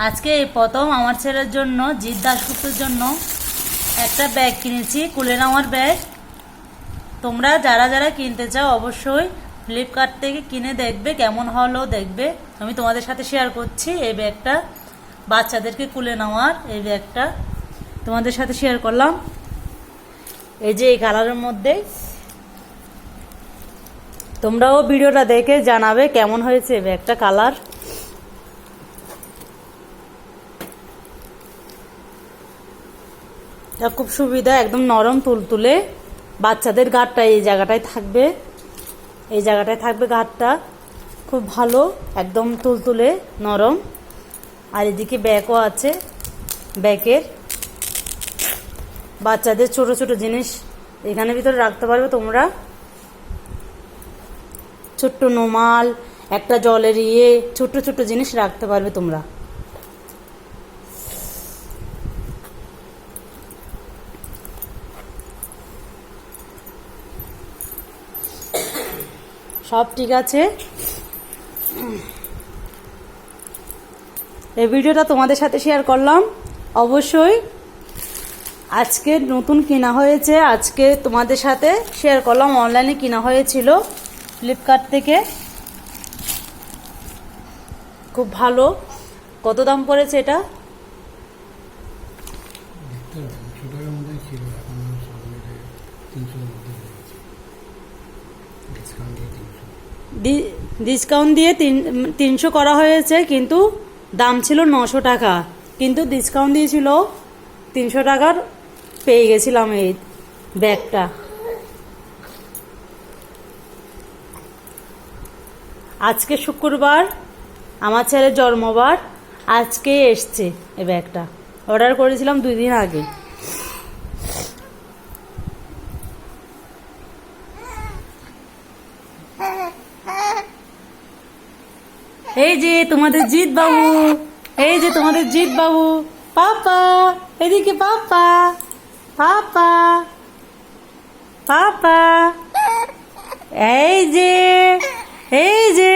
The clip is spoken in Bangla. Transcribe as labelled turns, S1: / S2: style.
S1: আজকে এই প্রথম আমার ছেলের জন্য, জিৎ দাশগুপ্তর জন্য একটা ব্যাগ কিনেছি, কুলে নেওয়ার ব্যাগ। তোমরা যারা যারা কিনতে চাও অবশ্যই ফ্লিপকার্ট থেকে কিনে দেখবে, কেমন হলো দেখবে। আমি তোমাদের সাথে শেয়ার করছি এই ব্যাগটা, বাচ্চাদেরকে কুলে নেওয়ার এই ব্যাগটা তোমাদের সাথে শেয়ার করলাম। এই যে এই কালারের মধ্যে, তোমরাও ভিডিওটা দেখে জানাবে কেমন হয়েছে এই ব্যাগটা কালার। খুব সুবিধা, একদম নরম তুলতুলে। বাচ্চাদের গাঁটটা এই জায়গাটায় থাকবে, এই জায়গাটায় থাকবে গাঁটটা, খুব ভালো, একদম তুলতুলে নরম। আর এদিকে ব্যাগও আছে, ব্যাগের বাচ্চাদের ছোট ছোট জিনিস এখানে ভিতরে রাখতে পারবে তোমরা। ছোট্ট নোমাল, একটা জলের ছোট্ট ছোট্ট জিনিস রাখতে পারবে তোমরা। সব ঠিক আছে। এই ভিডিওটা তোমাদের সাথে শেয়ার করলাম। অবশ্যই আজকে নতুন কেনা হয়েছে, আজকে তোমাদের সাথে শেয়ার করলাম। অনলাইনে কেনা হয়েছিল ফ্লিপকার্ট থেকে, খুব ভালো। কত দাম পড়েছে এটা? ডিসকাউন্ট দিয়ে 300 করা হয়েছে, কিন্তু দাম ছিল 900 টাকা, কিন্তু ডিসকাউন্ট দিয়েছিল 300 টাকার পেয়ে গেছিলাম এই ব্যাগটা। আজকে শুক্রবার, আমার ছেলের জন্মবার, আজকে এসছে এই ব্যাগটা। অর্ডার করেছিলাম 2 দিন আগে। এই যে তোমাদের জিৎ বাবু, এই যে তোমাদের জিৎ বাবু, পাপা এদিকে, পাপা পাপা পাপা, এই যে, এই যে